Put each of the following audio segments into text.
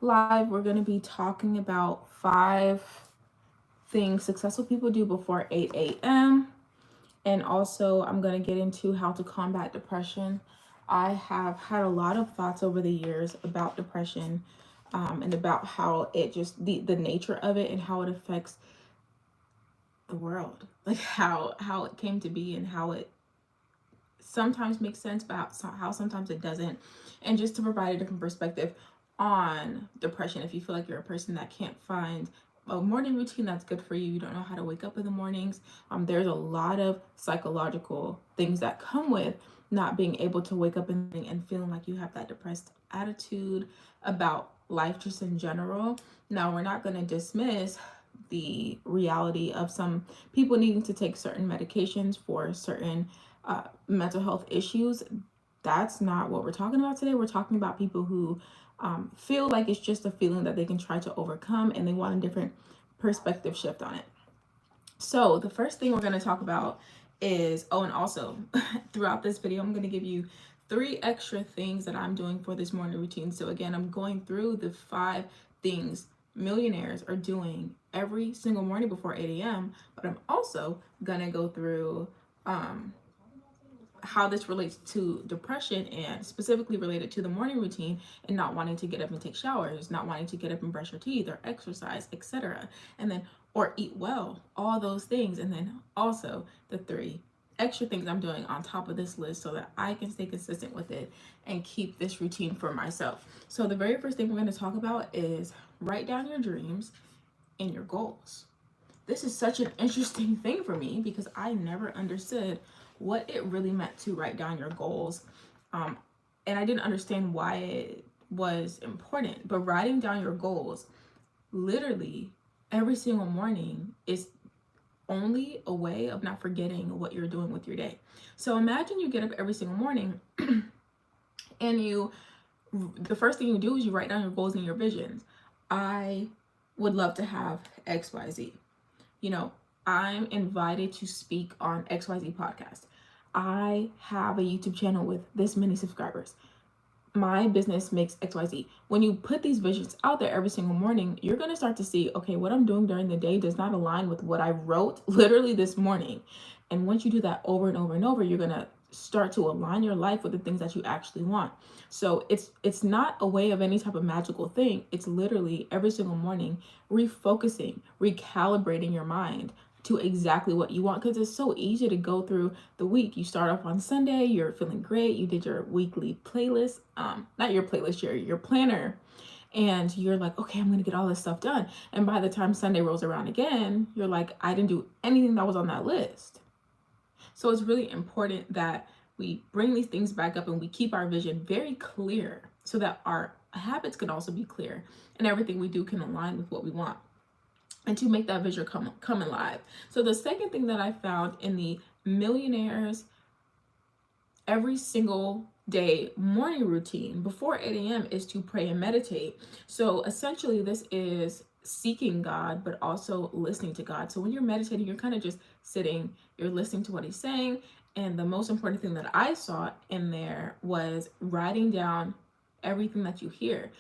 live, we're going to be talking about 5 things successful people do before 8 a.m. And also, I'm going to get into how to combat depression. I have had a lot of thoughts over the years about depression, and about how it just, the nature of it and how it affects the world. Like how it came to be and how it sometimes makes sense, but how sometimes it doesn't. And just to provide a different perspective on depression, if you feel like you're a person that can't find a morning routine that's good for you, you don't know how to wake up in the mornings, there's a lot of psychological things that come with not being able to wake up and feeling like you have that depressed attitude about life just in general. Now, we're not going to dismiss the reality of some people needing to take certain medications for certain mental health issues. That's not what we're talking about today. We're talking about people who feel like it's just a feeling that they can try to overcome, and they want a different perspective shift on it. So the first thing we're going to talk about is, oh, and also throughout this video, I'm going to give you 3 extra things that I'm doing for this morning routine. So again, I'm going through the 5 things millionaires are doing every single morning before 8 a.m. But I'm also going to go through how this relates to depression, and specifically related to the morning routine and not wanting to get up and take showers, not wanting to get up and brush your teeth or exercise, etc. And then, or eat well, all those things. And then also the 3 extra things I'm doing on top of this list so that I can stay consistent with it and keep this routine for myself. So the very first thing we're going to talk about is write down your dreams and your goals. This is such an interesting thing for me because I never understood what it really meant to write down your goals. And I didn't understand why it was important. But writing down your goals literally every single morning is only a way of not forgetting what you're doing with your day. So imagine you get up every single morning and the first thing you do is you write down your goals and your visions. I would love to have XYZ. I'm invited to speak on XYZ podcast. I have a YouTube channel with this many subscribers. My business makes XYZ. When you put these visions out there every single morning, you're going to start to see, okay, what I'm doing during the day does not align with what I wrote literally this morning. And once you do that over and over and over, you're going to start to align your life with the things that you actually want. So it's not a way of any type of magical thing. It's literally every single morning refocusing, recalibrating your mind to exactly what you want, because it's so easy to go through the week. You start off on Sunday, you're feeling great, you did your weekly playlist, not your playlist, your planner, and you're like, okay, I'm gonna get all this stuff done. And by the time Sunday rolls around again, you're like, I didn't do anything that was on that list. So it's really important that we bring these things back up and we keep our vision very clear so that our habits can also be clear and everything we do can align with what we want, and to make that vision come alive. So the second thing that I found in the millionaires every single day morning routine before 8 a.m. is to pray and meditate. So essentially this is seeking God, but also listening to God. So when you're meditating, you're kind of just sitting, you're listening to what he's saying. And the most important thing that I saw in there was writing down everything that you hear,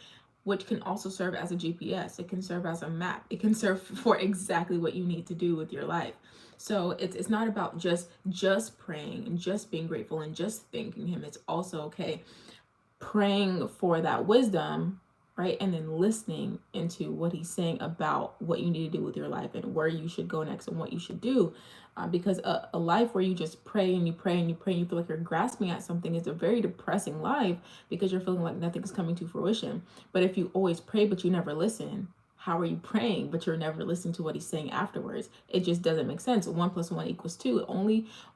which can also serve as a GPS. It can serve as a map. It can serve for exactly what you need to do with your life. So it's not about just praying and just being grateful and just thanking him. It's also, okay, praying for that wisdom, right? And then listening into what he's saying about what you need to do with your life and where you should go next and what you should do. Because a life where you just pray and you pray and you pray and you feel like you're grasping at something is a very depressing life, because you're feeling like nothing's coming to fruition. But if you always pray but you never listen, how are you praying but you're never listening to what he's saying afterwards? It just doesn't make sense. 1 + 1 = 2.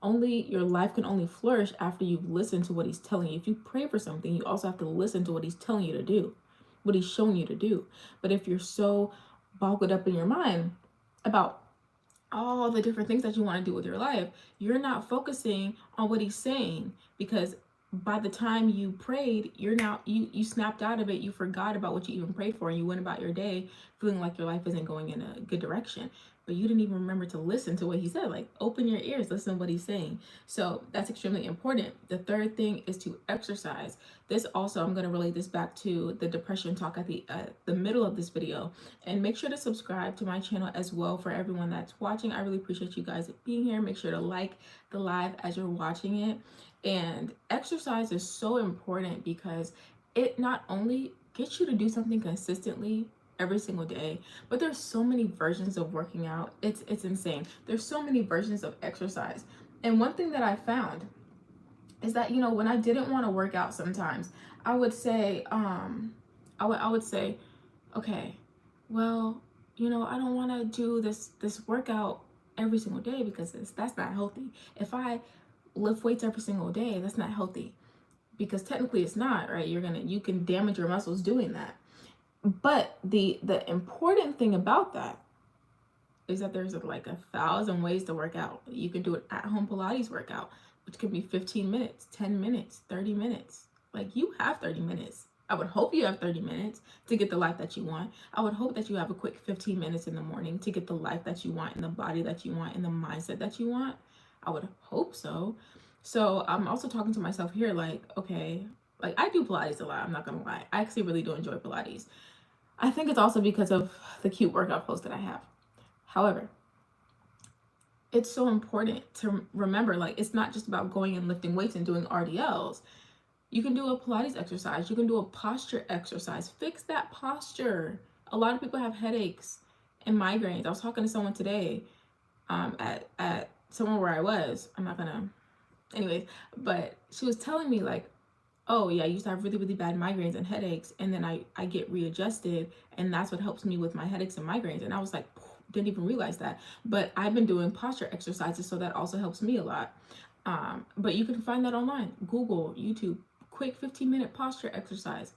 Only your life can only flourish after you've listened to what he's telling you. If you pray for something, you also have to listen to what he's telling you to do, what he's showing you to do. But if you're so boggled up in your mind about all the different things that you want to do with your life, you're not focusing on what he's saying, because by the time you prayed, you snapped out of it, you forgot about what you even prayed for, and you went about your day feeling like your life isn't going in a good direction. But you didn't even remember to listen to what he said. Like, open your ears, listen to what he's saying. So that's extremely important. The third thing is to exercise. This also, I'm going to relate this back to the depression talk at the middle of this video. And make sure to subscribe to my channel as well for everyone that's watching. I really appreciate you guys being here. Make sure to like the live as you're watching it. And exercise is so important because it not only gets you to do something consistently every single day, but there's so many versions of working out. It's insane. There's so many versions of exercise. And one thing that I found is that, when I didn't want to work out sometimes, I would say, I would say, okay, well, I don't want to do this workout every single day because that's not healthy. If I lift weights every single day, that's not healthy, because technically it's not, right? You can damage your muscles doing that. But the important thing about that is that there's like 1,000 ways to work out. You can do an at-home Pilates workout, which could be 15 minutes, 10 minutes, 30 minutes. Like, you have 30 minutes. I would hope you have 30 minutes to get the life that you want. I would hope that you have a quick 15 minutes in the morning to get the life that you want, and the body that you want, and the mindset that you want. I would hope so. So I'm also talking to myself here, like, okay, like, I do Pilates a lot. I'm not gonna lie. I actually really do enjoy Pilates. I think it's also because of the cute workout clothes that I have. However, it's so important to remember, like, it's not just about going and lifting weights and doing RDLs. You can do a Pilates exercise. You can do a posture exercise. Fix that posture. A lot of people have headaches and migraines. I was talking to someone today at somewhere where I was. I'm not gonna, anyways, but she was telling me, like, oh yeah, I used to have really, really bad migraines and headaches, and then I get readjusted, and that's what helps me with my headaches and migraines. And I was like, didn't even realize that. But I've been doing posture exercises, so that also helps me a lot. But you can find that online. Google, YouTube, quick 15-minute posture exercise.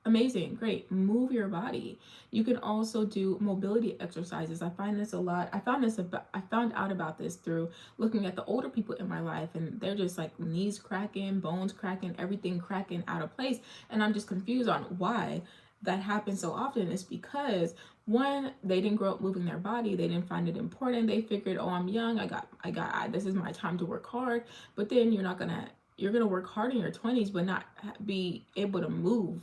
Amazing, great. Move your body. You can also do mobility exercises. I find this a lot. I found out about this through looking at the older people in my life, and they're just like knees cracking, bones cracking, everything cracking out of place. And I'm just confused on why that happens so often. It's because, one, they didn't grow up moving their body. They didn't find it important. They figured, oh, I'm young. This is my time to work hard. But then you're gonna work hard in your 20s, but not be able to move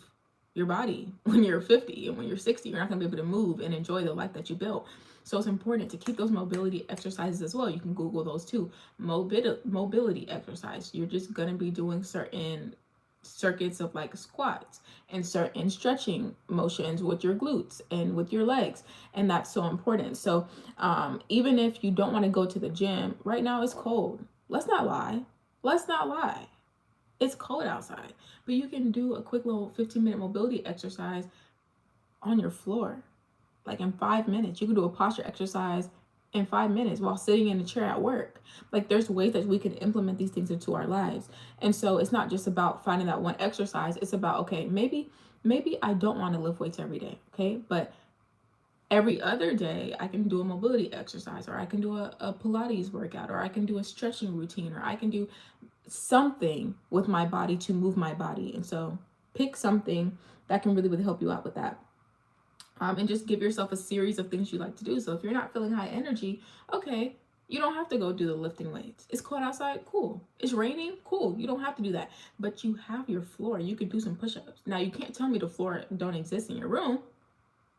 your body when you're 50, and when you're 60, you're not gonna be able to move and enjoy the life that you built. So it's important to keep those mobility exercises as well. You can Google those too. Mobility exercise. You're just gonna be doing certain circuits of like squats and certain stretching motions with your glutes and with your legs, and that's so important. So even if you don't want to go to the gym right now, it's cold. Let's not lie. It's cold outside, but you can do a quick little 15-minute mobility exercise on your floor, like in 5 minutes. You can do a posture exercise in 5 minutes while sitting in a chair at work. Like, there's ways that we can implement these things into our lives. And so it's not just about finding that one exercise. It's about, okay, maybe I don't want to lift weights every day, okay? But every other day I can do a mobility exercise, or I can do a Pilates workout, or I can do a stretching routine, or I can do something with my body to move my body. And so pick something that can really, really help you out with that. And just give yourself a series of things you like to do. So if you're not feeling high energy, okay, you don't have to go do the lifting weights. It's cold outside, cool. It's raining, cool. You don't have to do that. But you have your floor. You could do some push-ups. Now, you can't tell me the floor don't exist in your room.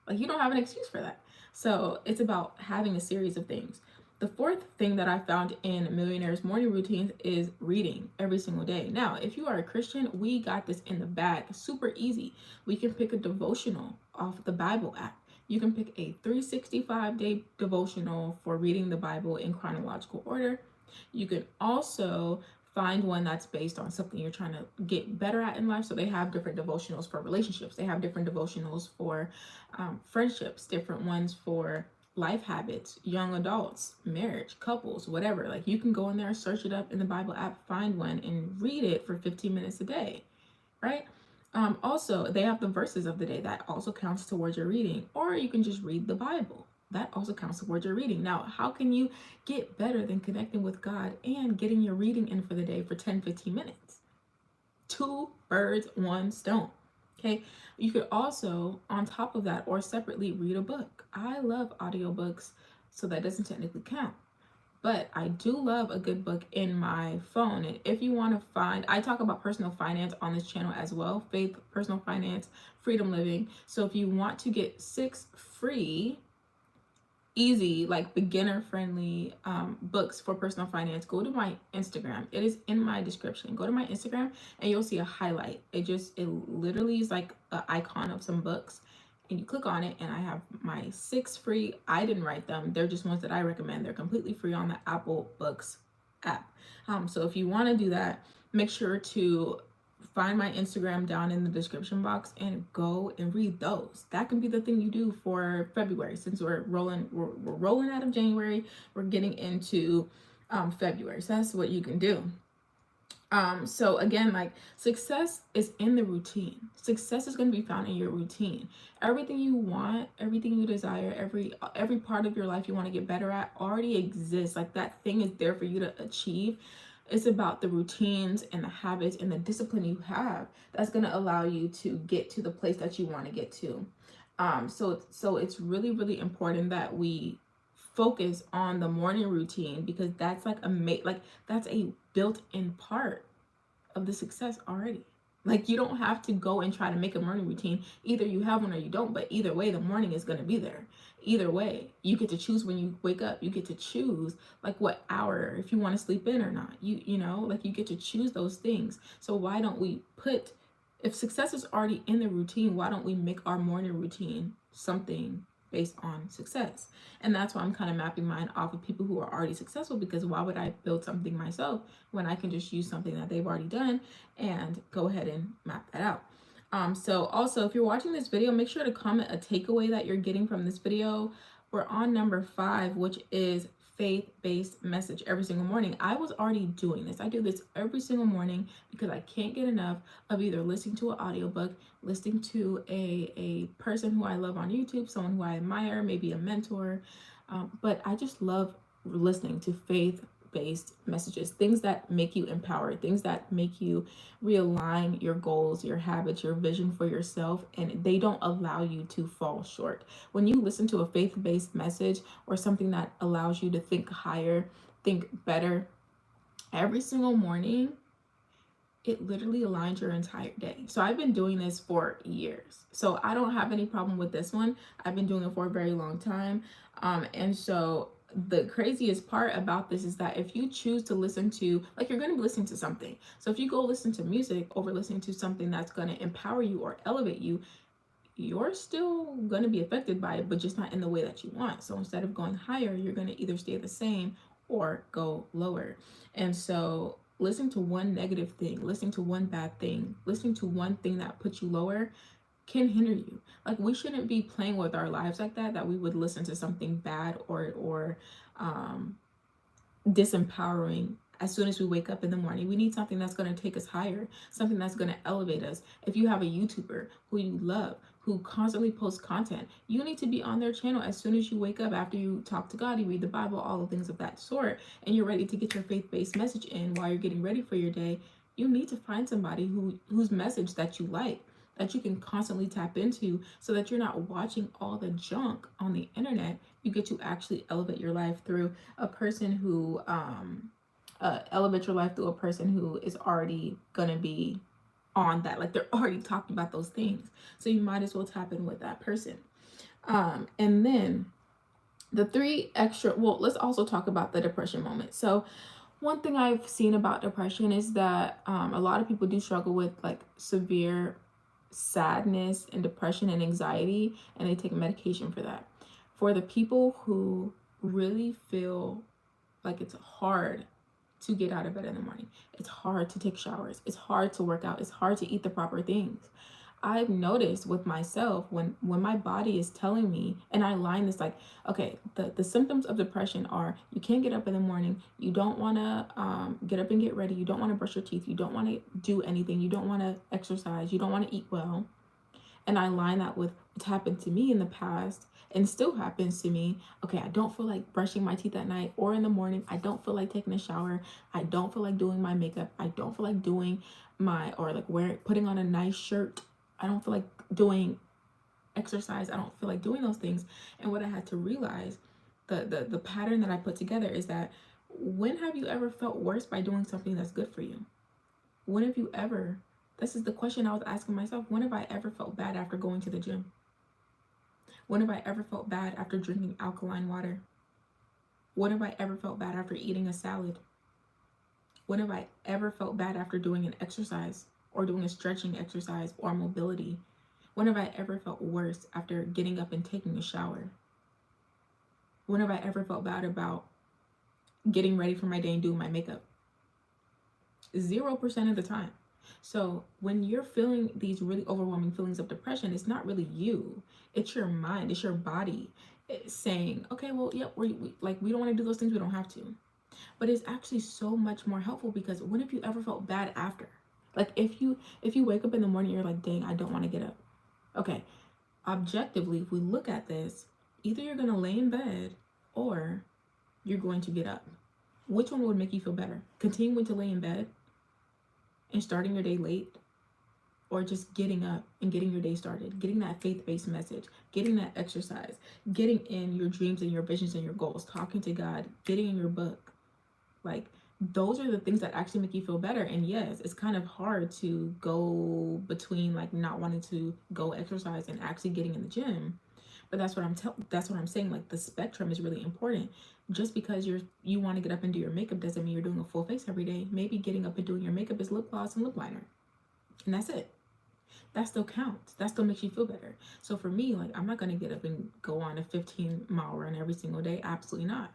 Like, you don't have an excuse for that. So it's about having a series of things. The fourth thing that I found in Millionaire's morning routines is reading every single day. Now, if you are a Christian, we got this in the bag. Super easy. We can pick a devotional off the Bible app. You can pick a 365-day devotional for reading the Bible in chronological order. You can also find one that's based on something you're trying to get better at in life. So they have different devotionals for relationships. They have different devotionals for friendships, different ones for life habits, young adults, marriage, couples, whatever. Like, you can go in there, search it up in the Bible app, find one, and read it for 15 minutes a day, right? Also, they have the verses of the day that also counts towards your reading, or you can just read the Bible. That also counts towards your reading. Now, how can you get better than connecting with God and getting your reading in for the day for 10, 15 minutes? Two birds, one stone. Okay. You could also, on top of that or separately, read a book. I love audiobooks, so that doesn't technically count. But I do love a good book in my phone. And if you want to find, I talk about personal finance on this channel as well: faith, personal finance, freedom living. So if you want to get 6 free, easy, like beginner friendly books for personal finance, go to my Instagram. It is in my description. Go to my Instagram and you'll see a highlight. It literally is like an icon of some books, and you click on it, and I have my 6 free. I didn't write them, they're just ones that I recommend. They're completely free on the Apple Books app. So if you want to do that, make sure to find my Instagram down in the description box and go and read those. That can be the thing you do for February, since we're rolling out of January, we're getting into February. So that's what you can do. So again, like, success is in the routine. Success is going to be found in your routine. Everything you want, everything you desire, every part of your life you want to get better at already exists. Like, that thing is there for you to achieve. It's about the routines and the habits and the discipline you have that's going to allow you to get to the place that you want to get to. So it's really, really important that we focus on the morning routine, because that's like that's a built-in part of the success already. Like, you don't have to go and try to make a morning routine. Either you have one or you don't, but either way, the morning is going to be there. Either way, you get to choose when you wake up. You get to choose like what hour, if you want to sleep in or not. You know, like, you get to choose those things. So why don't we if success is already in the routine, why don't we make our morning routine something based on success? And that's why I'm kind of mapping mine off of people who are already successful, because why would I build something myself when I can just use something that they've already done and go ahead and map that out? So also, if you're watching this video, make sure to comment a takeaway that you're getting from this video. We're on number 5, which is faith-based message every single morning. I was already doing this. I do this every single morning because I can't get enough of either listening to an audiobook, listening to a person who I love on YouTube, someone who I admire, maybe a mentor. But I just love listening to faith-based messages, things that make you empowered, things that make you realign your goals, your habits, your vision for yourself, and they don't allow you to fall short. When you listen to a faith-based message or something that allows you to think higher, think better, every single morning, it literally aligns your entire day. So I've been doing this for years. So I don't have any problem with this one. I've been doing it for a very long time. And so the craziest part about this is that if you choose to listen to, like, you're going to be listening to something. So if you go listen to music over listening to something that's going to empower you or elevate you, you're still going to be affected by it, but just not in the way that you want. So instead of going higher, you're going to either stay the same or go lower. And so listening to one negative thing, listening to one bad thing, listening to one thing that puts you lower can hinder you. Like, we shouldn't be playing with our lives like that we would listen to something bad or disempowering as soon as we wake up in the morning. We need something that's going to take us higher, something that's going to elevate us. If you have a YouTuber who you love, who constantly posts content, you need to be on their channel as soon as you wake up, after you talk to God, you read the Bible, all the things of that sort, and you're ready to get your faith-based message in while you're getting ready for your day. You need to find somebody whose message that you like, that you can constantly tap into, so that you're not watching all the junk on the internet. You get to actually elevate your life through a person who elevate your life through a person who is already gonna be on that. Like, they're already talking about those things, so you might as well tap in with that person. And then the 3 extra, well, let's also talk about the depression moment. So one thing I've seen about depression is that a lot of people do struggle with like severe sadness and depression and anxiety, and they take medication for that. For the people who really feel like it's hard to get out of bed in the morning, it's hard to take showers, it's hard to work out, it's hard to eat the proper things. I've noticed with myself, when my body is telling me, and I line this like, okay, the symptoms of depression are you can't get up in the morning, you don't want to get up and get ready, you don't want to brush your teeth, you don't want to do anything, you don't want to exercise, you don't want to eat well. And I align that with what's happened to me in the past and still happens to me. Okay, I don't feel like brushing my teeth at night or in the morning. I don't feel like taking a shower. I don't feel like doing my makeup. I don't feel like doing my, or like putting on a nice shirt. I don't feel like doing exercise. I don't feel like doing those things. And what I had to realize, the pattern that I put together is that, when have you ever felt worse by doing something that's good for you? When have you ever, this is the question I was asking myself, when have I ever felt bad after going to the gym? When have I ever felt bad after drinking alkaline water? When have I ever felt bad after eating a salad? When have I ever felt bad after doing an exercise or doing a stretching exercise or mobility? When have I ever felt worse after getting up and taking a shower? When have I ever felt bad about getting ready for my day and doing my makeup? 0% of the time. So when you're feeling these really overwhelming feelings of depression, it's not really you. It's your mind. It's your body saying, okay, well, yep, we don't want to do those things. We don't have to. But it's actually so much more helpful, because when have you ever felt bad after? Like if you wake up in the morning, you're like, dang, I don't want to get up. Okay, objectively, if we look at this, either you're going to lay in bed or you're going to get up. Which one would make you feel better? Continuing to lay in bed and starting your day late, or just getting up and getting your day started, getting that faith-based message, getting that exercise, getting in your dreams and your visions and your goals, talking to God, getting in your book? Like, those are the things that actually make you feel better. And yes, it's kind of hard to go between like not wanting to go exercise and actually getting in the gym. But that's what I'm saying. Like, the spectrum is really important. Just because you want to get up and do your makeup doesn't mean you're doing a full face every day. Maybe getting up and doing your makeup is lip gloss and lip liner, and that's it. That still counts. That still makes you feel better. So for me, like, I'm not going to get up and go on a 15-mile run every single day. Absolutely not.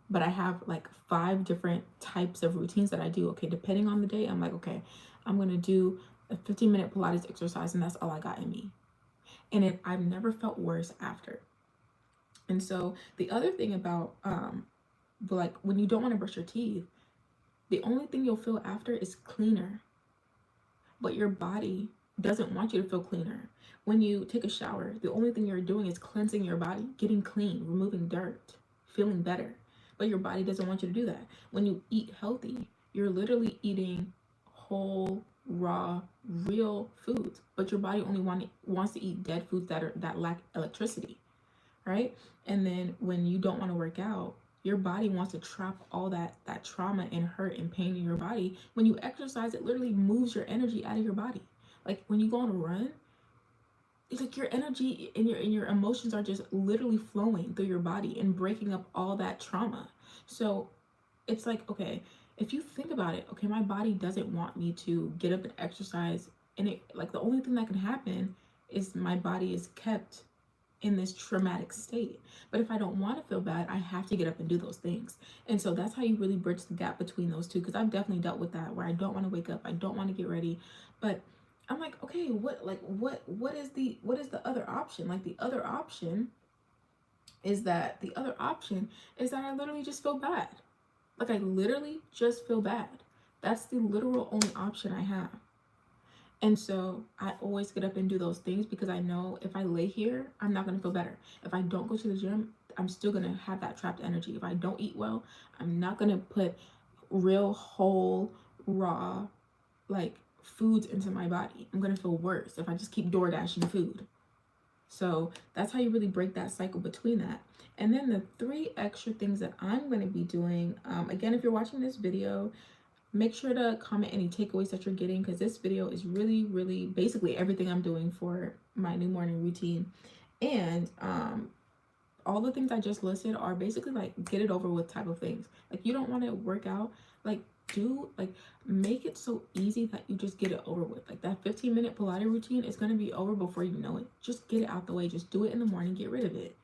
But I have like 5 different types of routines that I do. Okay, depending on the day, I'm like, okay, I'm going to do a 15-minute Pilates exercise, and that's all I got in me. And I've never felt worse after. And so the other thing about like when you don't want to brush your teeth, the only thing you'll feel after is cleaner. But your body doesn't want you to feel cleaner. When you take a shower, the only thing you're doing is cleansing your body, getting clean, removing dirt, feeling better. But your body doesn't want you to do that. When you eat healthy, you're literally eating whole, raw, real foods. But your body only wants to eat dead foods that lack electricity, right? And then when you don't want to work out, your body wants to trap all that trauma and hurt and pain in your body. When you exercise, it literally moves your energy out of your body. Like when you go on a run, it's like your energy and your emotions are just literally flowing through your body and breaking up all that trauma. So it's like, okay, if you think about it, okay, my body doesn't want me to get up and exercise, and it, like, the only thing that can happen is my body is kept in this traumatic state. But if I don't want to feel bad, I have to get up and do those things. And so that's how you really bridge the gap between those two, because I've definitely dealt with that, where I don't want to wake up, I don't want to get ready, but I'm like, okay, what is the other option? Like, the other option is that I literally just feel bad. Like, I literally just feel bad. That's the literal only option I have. And so I always get up and do those things, because I know if I lay here, I'm not going to feel better. If I don't go to the gym, I'm still going to have that trapped energy. If I don't eat well, I'm not going to put real, whole, raw, like, foods into my body. I'm going to feel worse if I just keep door dashing food. So that's how you really break that cycle between that. And then the 3 extra things that I'm going to be doing, again, if you're watching this video, make sure to comment any takeaways that you're getting, because this video is really, really basically everything I'm doing for my new morning routine. And all the things I just listed are basically like get it over with type of things. Like, you don't want to work out, make it so easy that you just get it over with. Like, that 15-minute Pilates routine is going to be over before you know it. Just get it out the way. Just do it in the morning. Get rid of it.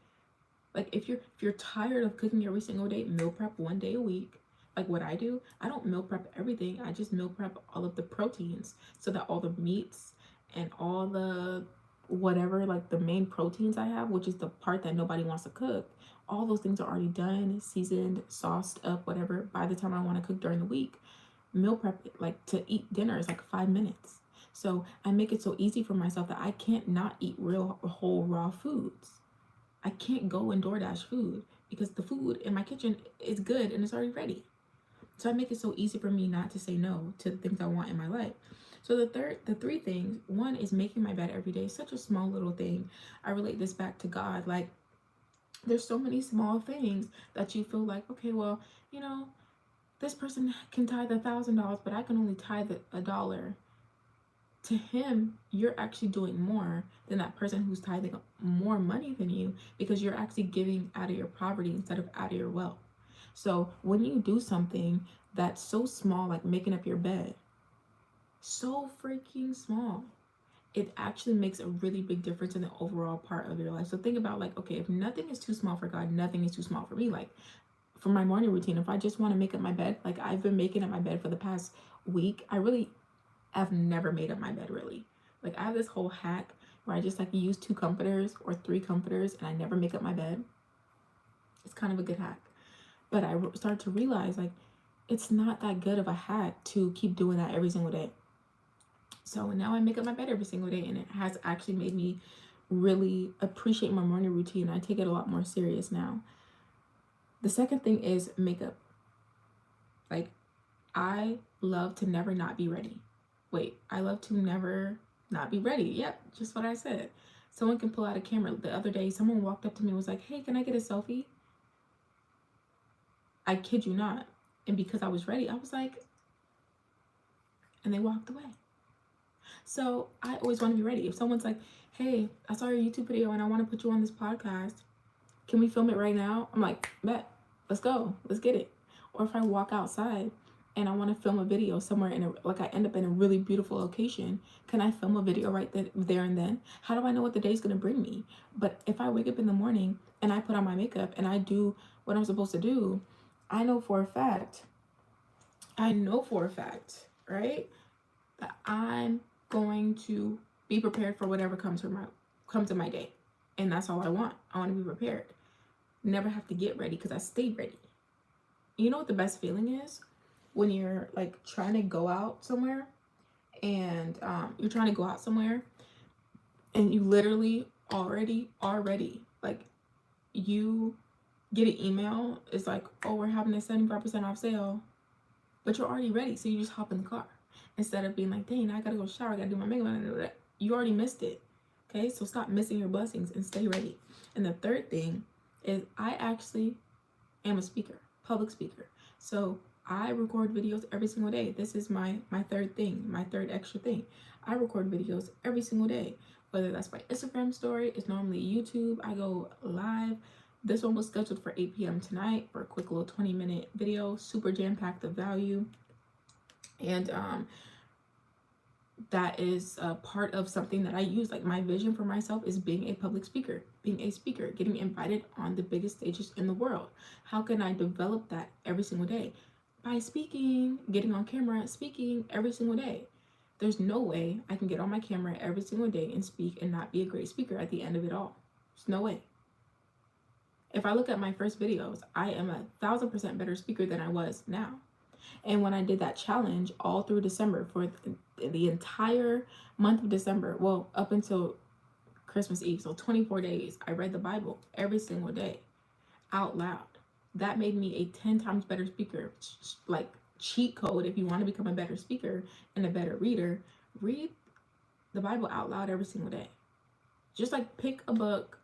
Like, if you're tired of cooking every single day, meal prep 1 day a week. Like what I do, I don't meal prep everything. I just meal prep all of the proteins, so that all the meats and all the whatever, like the main proteins I have, which is the part that nobody wants to cook, all those things are already done, seasoned, sauced up, whatever. By the time I want to cook during the week, meal prep, like to eat dinner, is like 5 minutes. So I make it so easy for myself that I can't not eat real whole raw foods. I can't go and DoorDash food because the food in my kitchen is good and it's already ready. So I make it so easy for me not to say no to the things I want in my life. So the three things, one is making my bed every day. Such a small little thing. I relate this back to God. Like, there's so many small things that you feel like, okay, well, you know, this person can tithe $1,000, but I can only tithe $1. To him, you're actually doing more than that person who's tithing more money than you, because you're actually giving out of your poverty instead of out of your wealth. So when you do something that's so small, like making up your bed, so freaking small, it actually makes a really big difference in the overall part of your life. So think about, like, okay, if nothing is too small for God, nothing is too small for me. Like, for my morning routine, if I just want to make up my bed, like I've been making up my bed for the past week. I've never made up my bed, really. Like, I have this whole hack where I just like use 2 comforters or 3 comforters and I never make up my bed. It's kind of a good hack. But I started to realize, like, it's not that good of a hack to keep doing that every single day. So now I make up my bed every single day, and it has actually made me really appreciate my morning routine. I take it a lot more serious now. The second thing is makeup. Like, I love to never not be ready. I love to never not be ready. Yep, just what I said. Someone can pull out a camera. The other day, someone walked up to me and was like, hey, can I get a selfie? I kid you not. And because I was ready, I was like, and they walked away. So I always want to be ready. If someone's like, hey, I saw your YouTube video and I want to put you on this podcast, can we film it right now? I'm like, bet, let's go, let's get it. Or if I walk outside and I want to film a video somewhere I end up in a really beautiful location, can I film a video right there and then? How do I know what the day's going to bring me? But if I wake up in the morning and I put on my makeup and I do what I'm supposed to do, I know for a fact, right, that I'm going to be prepared for whatever comes in my day. And that's all I want. I want to be prepared. Never have to get ready because I stayed ready. You know what the best feeling is? When you're like trying to go out somewhere and you literally already like, you get an email, it's like, oh, we're having a 75% off sale, but you're already ready, so you just hop in the car instead of being like, dang, I gotta go shower, I gotta do my makeup. You already missed it. Okay, so stop missing your blessings and stay ready. And the third thing is, I actually am a speaker, public speaker. So I record videos every single day. This is my third thing, my third extra thing. I record videos every single day, whether that's my Instagram story, it's normally YouTube. I go live. This one was scheduled for 8 p.m. tonight for a quick little 20-minute video, super jam-packed of value. And that is a part of something that I use. Like, my vision for myself is being a public speaker, getting invited on the biggest stages in the world. How can I develop that every single day? By speaking, getting on camera, speaking every single day. There's no way I can get on my camera every single day and speak and not be a great speaker at the end of it all. There's no way. If I look at my first videos, I am 1,000% better speaker than I was now. And when I did that challenge all through December, for the entire month of December, well, up until Christmas Eve, so 24 days, I read the Bible every single day out loud. That made me a 10 times better speaker. Like, cheat code, if you want to become a better speaker and a better reader, read the Bible out loud every single day. Just like pick a book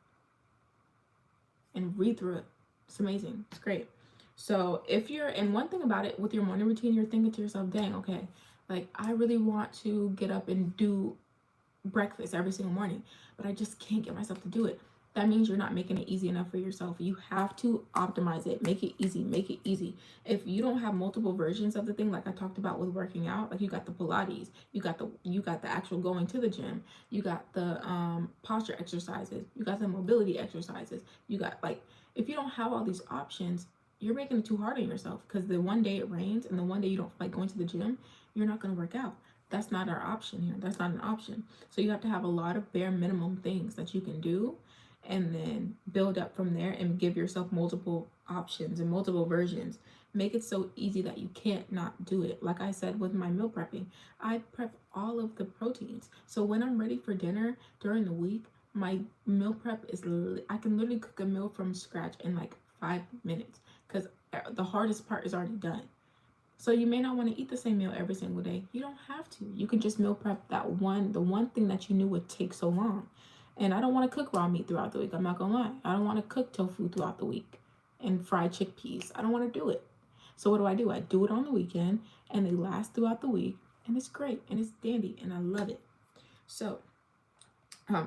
and read through it. It's amazing. It's great. So and one thing about it, with your morning routine, you're thinking to yourself, dang, okay, like, I really want to get up and do breakfast every single morning, but I just can't get myself to do it. That means you're not making it easy enough for yourself. You have to optimize it. Make it easy. If you don't have multiple versions of the thing, like I talked about with working out, like, you got the Pilates, you got the actual going to the gym, you got the posture exercises, you got the mobility exercises, you got, like, if you don't have all these options, you're making it too hard on yourself, because the one day it rains and the one day you don't like going to the gym, you're not going to work out. That's not our option here. That's not an option. So you have to have a lot of bare minimum things that you can do and then build up from there and give yourself multiple options and multiple versions. Make it so easy that you can't not do it. Like I said with my meal prepping, I prep all of the proteins. So when I'm ready for dinner during the week, my meal prep is, I can literally cook a meal from scratch in like 5 minutes because the hardest part is already done. So you may not want to eat the same meal every single day. You don't have to. You can just meal prep the one thing that you knew would take so long. And I don't want to cook raw meat throughout the week. I'm not gonna lie. I don't want to cook tofu throughout the week and fried chickpeas. I don't want to do it. So what do? I do it on the weekend, and they last throughout the week, and it's great and it's dandy and I love it. So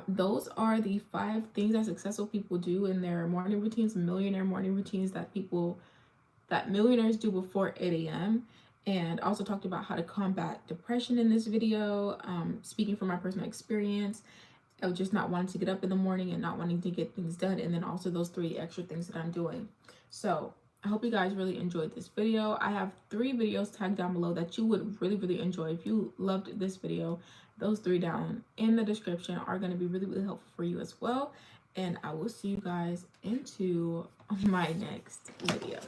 those are the 5 things that successful people do in their morning routines, millionaire morning routines that millionaires do before 8 a.m. And also talked about how to combat depression in this video, speaking from my personal experience of just not wanting to get up in the morning and not wanting to get things done, and then also those 3 extra things that I'm doing. So I hope you guys really enjoyed this video. I have 3 videos tagged down below that you would really enjoy. If you loved this video, those 3 down in the description are going to be really helpful for you as well. And I will see you guys into my next video.